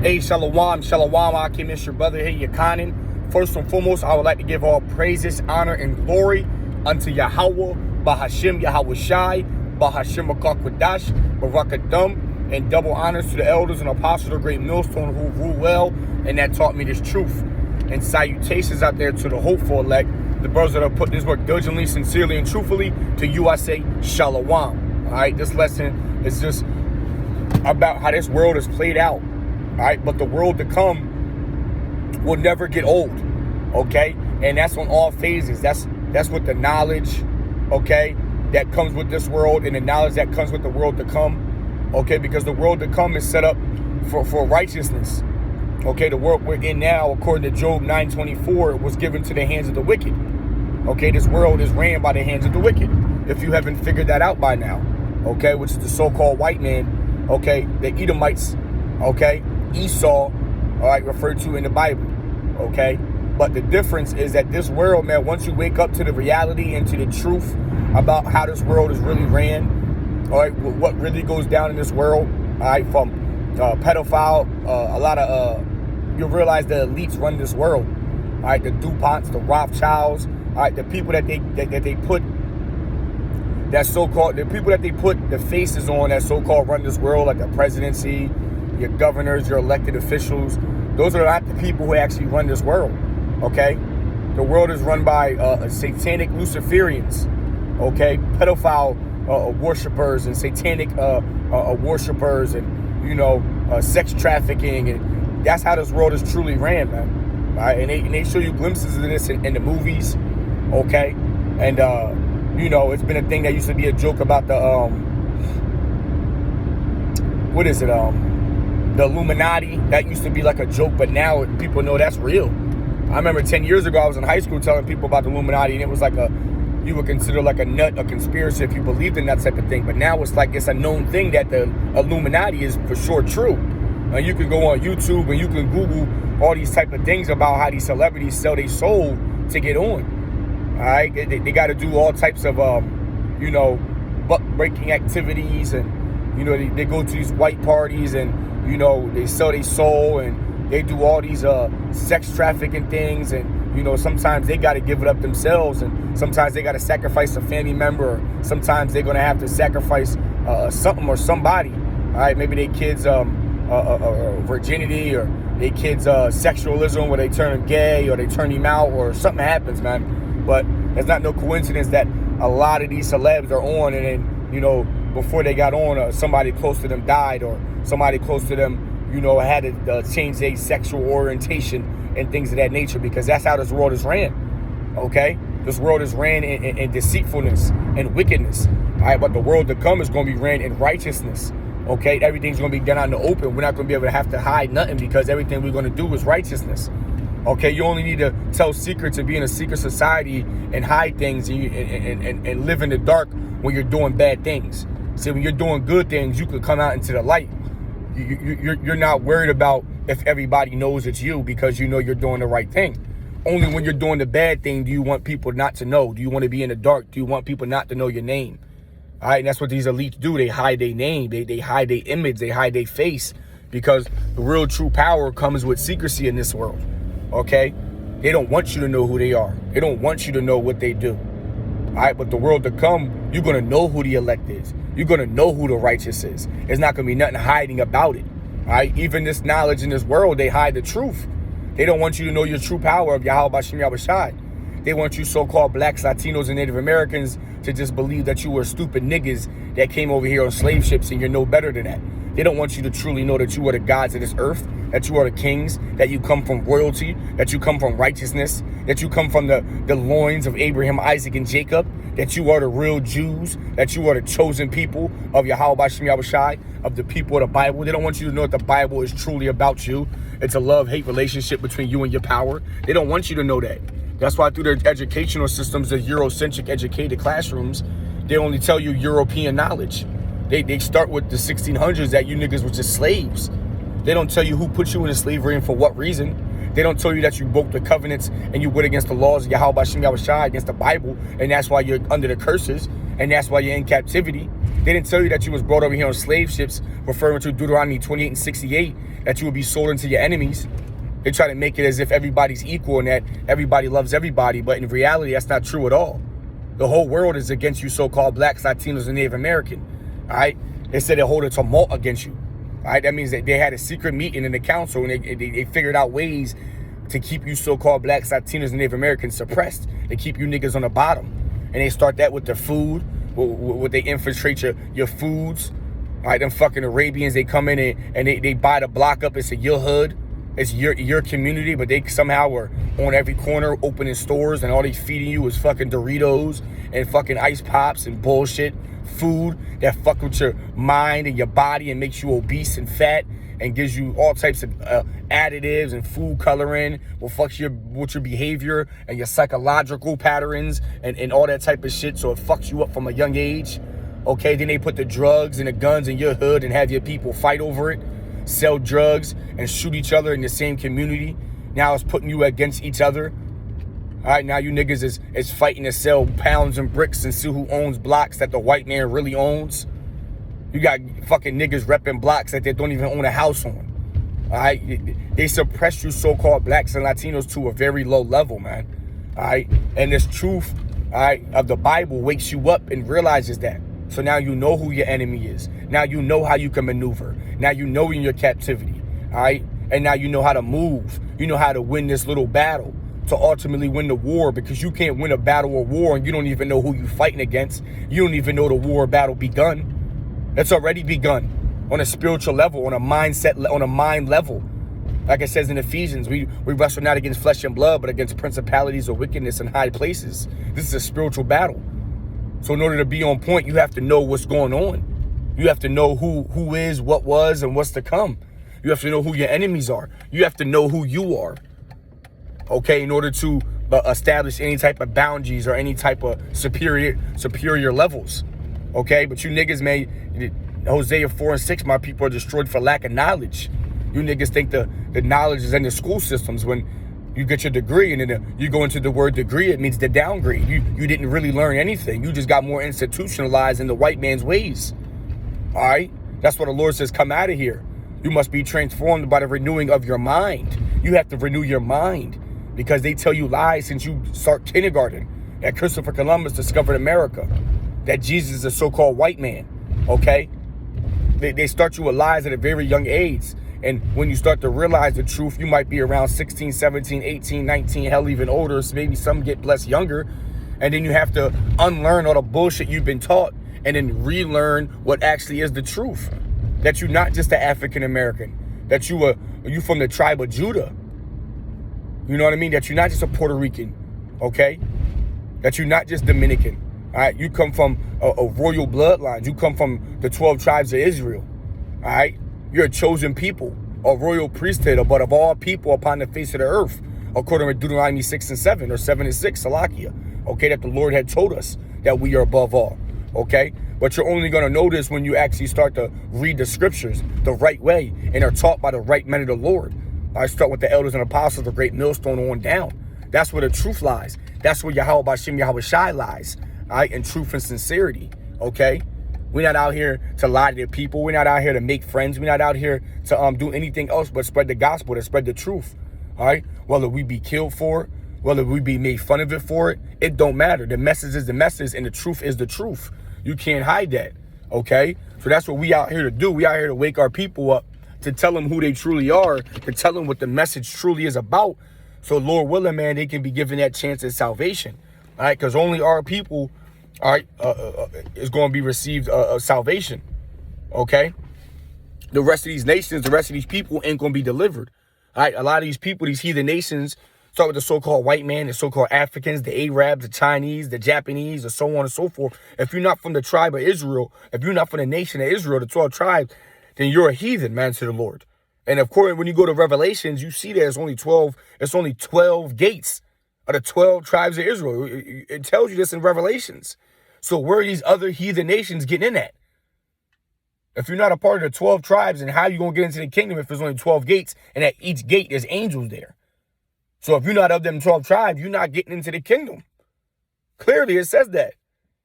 Hey, Shalom, Shalom, Akim, it's your brother here, Yakanin. First and foremost, I would like to give all praises, honor, and glory unto Yahweh, Bahashim Yahweh Shai, Bahashim Akakwadash, Barakadam, and double honors to the elders and apostles of Great Millstone who rule well and that taught me this truth. And salutations out there to the hopeful elect, the brothers that have put this work diligently, sincerely, and truthfully. To you, I say Shalom. All right, this lesson is just about how this world is played out. All right, but the world to come will never get old, okay? And that's on all phases. That's what the knowledge, okay, that comes with this world and the knowledge that comes with the world to come, okay? Because the world to come is set up for righteousness, okay? The world we're in now, according to Job 9:24, was given to the hands of the wicked, okay? This world is ran by the hands of the wicked, if you haven't figured that out by now, okay? Which is the so-called white man, okay? The Edomites, okay? Esau, all right, referred to in the Bible, okay? But the difference is that this world, man, once you wake up to the reality and to the truth about how this world is really ran, all right, what really goes down in this world, all right, from pedophile, a lot of, you'll realize the elites run this world, all right, the DuPonts, the Rothschilds, all right, the people that they put, that so-called, the people that they put the faces on that so-called run this world, like the presidency, your governors, your elected officials, those are not the people who actually run this world, okay? The world is run by satanic Luciferians, okay? Pedophile worshipers and satanic worshipers and, you know, sex trafficking. And that's how this world is truly ran, man. Right? And they show you glimpses of this in the movies, okay? And, you know, it's been a thing that used to be a joke about the, what is it, the Illuminati. That used to be like a joke, but now people know that's real. I remember 10 years ago, I was in high school telling people about the Illuminati, and it was like you would consider like a nut, a conspiracy if you believed in that type of thing. But now it's like, it's a known thing that the Illuminati is for sure true. You can go on YouTube and you can Google all these type of things about how these celebrities sell their soul to get on. All right, they got to do all types of, you know, butt-breaking activities, and, you know, they go to these white parties and, you know, they sell their soul and they do all these sex trafficking things, and, you know, sometimes they got to give it up themselves, and sometimes they got to sacrifice a family member, or sometimes they're going to have to sacrifice something or somebody, all right? Maybe their kids' virginity, or their kids' sexualism, where they turn them gay or they turn him out or something happens, man. But it's not no coincidence that a lot of these celebs are on, and then, you know, before they got on, somebody close to them died, or somebody close to them, you know, had to change their sexual orientation and things of that nature, because that's how this world is ran, okay? This world is ran in deceitfulness and wickedness, all right? But the world to come is going to be ran in righteousness, okay? Everything's going to be done out in the open. We're not going to be able to have to hide nothing, because everything we're going to do is righteousness, okay? You only need to tell secrets and be in a secret society and hide things and live in the dark when you're doing bad things. See, when you're doing good things, you could come out into the light. You're not worried about if everybody knows it's you, because you know you're doing the right thing. Only when you're doing the bad thing do you want people not to know. Do you want to be in the dark? Do you want people not to know your name? All right, and that's what these elites do. They hide their name. They hide their image. They hide their face, because the real true power comes with secrecy in this world, okay? They don't want you to know who they are. They don't want you to know what they do. All right, but the world to come, you're going to know who the elect is. You're going to know who the righteous is. There's not going to be nothing hiding about it. All right, even this knowledge in this world, they hide the truth. They don't want you to know your true power of Yahweh Bashem Yahweh Shai. They want you so-called blacks, Latinos, and Native Americans to just believe that you were stupid niggas that came over here on slave ships and you're no better than that. They don't want you to truly know that you are the gods of this earth, that you are the kings, that you come from royalty, that you come from righteousness, that you come from the loins of Abraham, Isaac, and Jacob, that you are the real Jews, that you are the chosen people of Yahweh Bashem Yahweh Shai, of the people of the Bible. They don't want you to know that the Bible is truly about you. It's a love-hate relationship between you and your power. They don't want you to know that. That's why through their educational systems, the Eurocentric educated classrooms, they only tell you European knowledge. They start with the 1600s, that you niggas were just slaves. They don't tell you who put you into slavery and for what reason. They don't tell you that you broke the covenants and you went against the laws of Yahweh Bashem Yahweh Shai, against the Bible, and that's why you're under the curses, and that's why you're in captivity. They didn't tell you that you was brought over here on slave ships, referring to Deuteronomy 28 and 68, that you would be sold into your enemies. They try to make it as if everybody's equal and that everybody loves everybody, but in reality, that's not true at all. The whole world is against you so-called blacks, Latinos, and Native American, all right? They said they hold a tumult against you, all right? That means that they had a secret meeting in the council and they figured out ways to keep you so-called blacks, Latinos, and Native Americans suppressed. They keep you niggas on the bottom. And they start that with their food, what they infiltrate your foods. All right, them fucking Arabians, they come in and they buy the block up. It's your hood. It's your community, but they somehow are on every corner opening stores and all they feeding you is fucking Doritos and fucking ice pops and bullshit. Food that fuck with your mind and your body and makes you obese and fat and gives you all types of additives and food coloring, will fuck with your behavior and your psychological patterns and all that type of shit, so it fucks you up from a young age. Okay, then they put the drugs and the guns in your hood and have your people fight over it, sell drugs and shoot each other in the same community. Now it's putting you against each other. All right, now you niggas is fighting to sell pounds and bricks and see who owns blocks that the white man really owns. You got fucking niggas repping blocks that they don't even own a house on. All right, they suppress you so-called blacks and Latinos to a very low level, man. All right, and this truth, all right, of the Bible wakes you up and realizes that. So now you know who your enemy is. Now you know how you can maneuver. Now you know in your captivity, all right? And now you know how to move. You know how to win this little battle to ultimately win the war, because you can't win a battle or war and you don't even know who you're fighting against. You don't even know the war or battle begun. It's already begun on a spiritual level, on a mindset, on a mind level. Like it says in Ephesians, we wrestle not against flesh and blood, but against principalities or wickedness in high places. This is a spiritual battle. So in order to be on point, you have to know what's going on. You have to know who is, what was, and what's to come. You have to know who your enemies are. You have to know who you are. Okay, in order to establish any type of boundaries or any type of superior levels. Okay, but you niggas Hosea 4 and 6, my people are destroyed for lack of knowledge. You niggas think the knowledge is in the school systems. When you get your degree and then you go into the word degree, it means the downgrade. You didn't really learn anything. You just got more institutionalized in the white man's ways. All right, that's what the Lord says, come out of here. You must be transformed by the renewing of your mind. You have to renew your mind, because they tell you lies since you start kindergarten. That Christopher Columbus discovered America. That Jesus is a so-called white man. Okay? They start you with lies at a very young age. And when you start to realize the truth, you might be around 16, 17, 18, 19, hell, even older. So maybe some get blessed younger. And then you have to unlearn all the bullshit you've been taught and then relearn what actually is the truth. That you're not just an African American. That you from the tribe of Judah. You know what I mean? That you're not just a Puerto Rican. Okay? That you're not just Dominican. All right? You come from a royal bloodline. You come from the 12 tribes of Israel. All right? You're a chosen people, a royal priesthood, but of all people upon the face of the earth, according to Deuteronomy 6 and 7, or 7 and 6, Salakia. Okay, that the Lord had told us that we are above all. Okay, but you're only going to know this when you actually start to read the scriptures the right way and are taught by the right men of the Lord. I start with the elders and apostles, the great millstone on down. That's where the truth lies. That's where Yahweh Bashem Yahweh Shai lies. All right, in truth and sincerity. Okay. We're not out here to lie to the people. We're not out here to make friends. We're not out here to do anything else but spread the gospel, to spread the truth. All right? Whether we be killed for it, whether we be made fun of it for it, it don't matter. The message is the message and the truth is the truth. You can't hide that. Okay? So that's what we out here to do. We out here to wake our people up, to tell them who they truly are, to tell them what the message truly is about. So Lord willing, man, they can be given that chance at salvation. All right? Because only our people, all right, is going to be received salvation. Okay? The rest of these nations, the rest of these people ain't going to be delivered. All right? A lot of these people, these heathen nations, start with the so-called white man, the so-called Africans, the Arabs, the Chinese, the Japanese, and so on and so forth. If you're not from the tribe of Israel, if you're not from the nation of Israel, the 12 tribes, then you're a heathen, man, to the Lord. And of course, when you go to Revelations, you see there's only 12 gates of the 12 tribes of Israel. It tells you this in Revelations. So where are these other heathen nations getting in at? If you're not a part of the 12 tribes, then how are you going to get into the kingdom if there's only 12 gates and at each gate there's angels there? So if you're not of them 12 tribes, you're not getting into the kingdom. Clearly, it says that.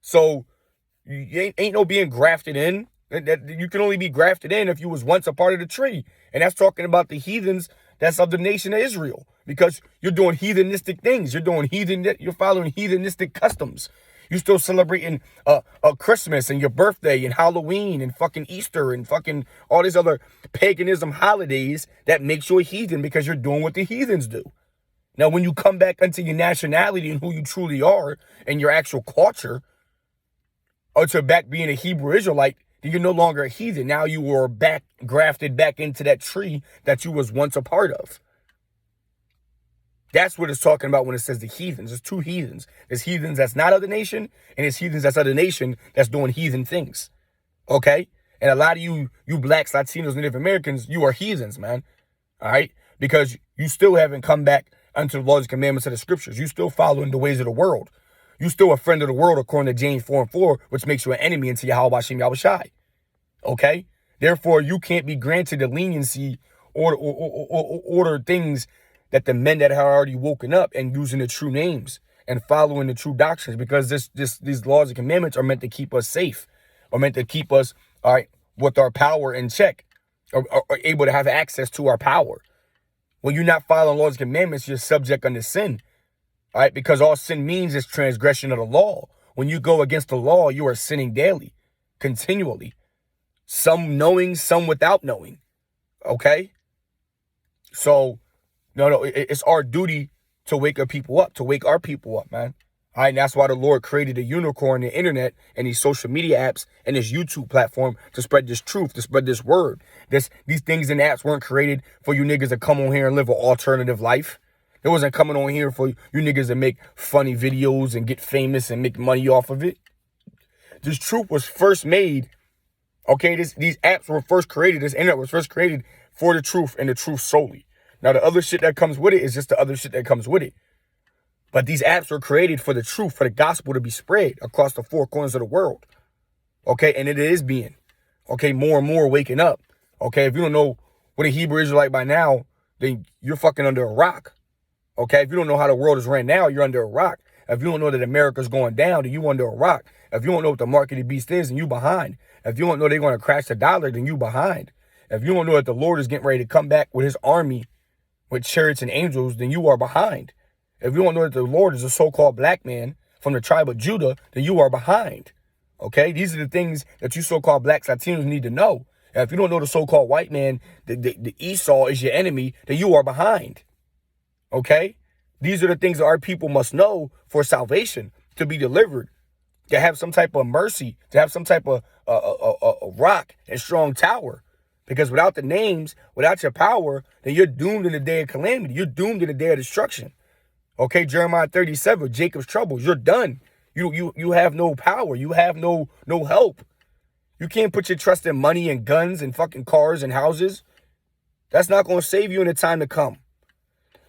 So ain't no being grafted in. That you can only be grafted in if you was once a part of the tree. And that's talking about the heathens that's of the nation of Israel. Because you're doing heathenistic things. You're following heathenistic customs. You still celebrating a Christmas and your birthday and Halloween and fucking Easter and fucking all these other paganism holidays that makes you a heathen because you're doing what the heathens do. Now, when you come back into your nationality and who you truly are and your actual culture, or to back being a Hebrew Israelite, then you're no longer a heathen. Now you are grafted back into that tree that you was once a part of. That's what it's talking about when it says the heathens. There's two heathens. There's heathens that's not of the nation, and there's heathens that's of the nation that's doing heathen things. Okay? And a lot of you blacks, Latinos, Native Americans, you are heathens, man. All right? Because you still haven't come back unto the laws and commandments of the scriptures. You still following the ways of the world. You still a friend of the world according to James 4:4, which makes you an enemy unto Yahweh Hashem Yahushai. Okay? Therefore, you can't be granted the leniency or order things that the men that have already woken up and using the true names and following the true doctrines, because these laws and commandments are meant to keep us safe, or meant to keep us, all right, with our power in check, or able to have access to our power. When you're not following laws and commandments, you're subject unto sin, all right, because all sin means is transgression of the law. When you go against the law, you are sinning daily, continually, some knowing, some without knowing, okay? So, no, it's our duty to wake our people up, man. All right, and that's why the Lord created a unicorn, the internet, and these social media apps, and this YouTube platform to spread this truth, to spread this word. These things and apps weren't created for you niggas to come on here and live an alternative life. It wasn't coming on here for you niggas to make funny videos and get famous and make money off of it. This truth was first made, okay? These apps were first created, this internet was first created for the truth and the truth solely. Now, the other shit that comes with it is just the other shit that comes with it. But these apps were created for the truth, for the gospel to be spread across the four corners of the world. Okay, and it is being. Okay, more and more waking up. Okay, if you don't know what a Hebrew Israelite by now, then you're fucking under a rock. Okay, if you don't know how the world is ran now, you're under a rock. If you don't know that America's going down, then you under a rock. If you don't know what the mark of the beast is, then you behind. If you don't know they're going to crash the dollar, then you behind. If you don't know that the Lord is getting ready to come back with his army, with chariots and angels, then you are behind. If you don't know that the Lord is a so-called black man from the tribe of Judah, then you are behind. Okay? These are the things that you so-called blacks, Latinos need to know. And if you don't know the so-called white man, the Esau is your enemy, then you are behind. Okay? These are the things that our people must know for salvation, to be delivered, to have some type of mercy, to have some type of rock and strong tower. Because without the names, without your power, then you're doomed in the day of calamity. You're doomed in the day of destruction. Okay, Jeremiah 37, Jacob's troubles. You're done. You have no power. You have no help. You can't put your trust in money and guns and fucking cars and houses. That's not going to save you in the time to come.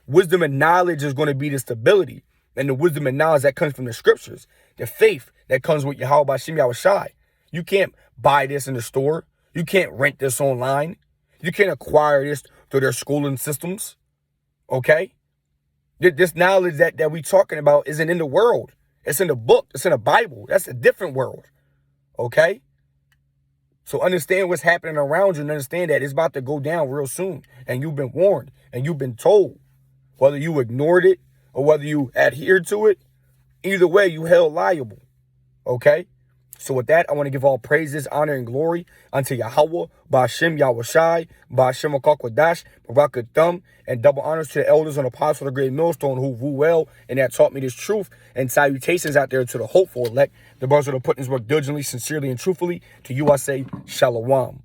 Wisdom and knowledge is going to be the stability. And the wisdom and knowledge that comes from the scriptures. The faith that comes with Yahweh Hashem Yahushai. You can't buy this in the store. You can't rent this online. You can't acquire this through their schooling systems. Okay? This knowledge that we're talking about isn't in the world. It's in the book. It's in the Bible. That's a different world. Okay? So understand what's happening around you and understand that it's about to go down real soon. And you've been warned and you've been told. Whether you ignored it or whether you adhered to it, either way, you held liable. Okay? So with that, I want to give all praises, honor, and glory unto Yahweh, Ba'ashem Yahushai, Ba'ashem Akakwadash, Barakathum, and double honors to the elders and apostles of the great millstone who rule well and that taught me this truth. And salutations out there to the hopeful elect, the brothers that are putting this work diligently, sincerely, and truthfully. To you I say, Shalom.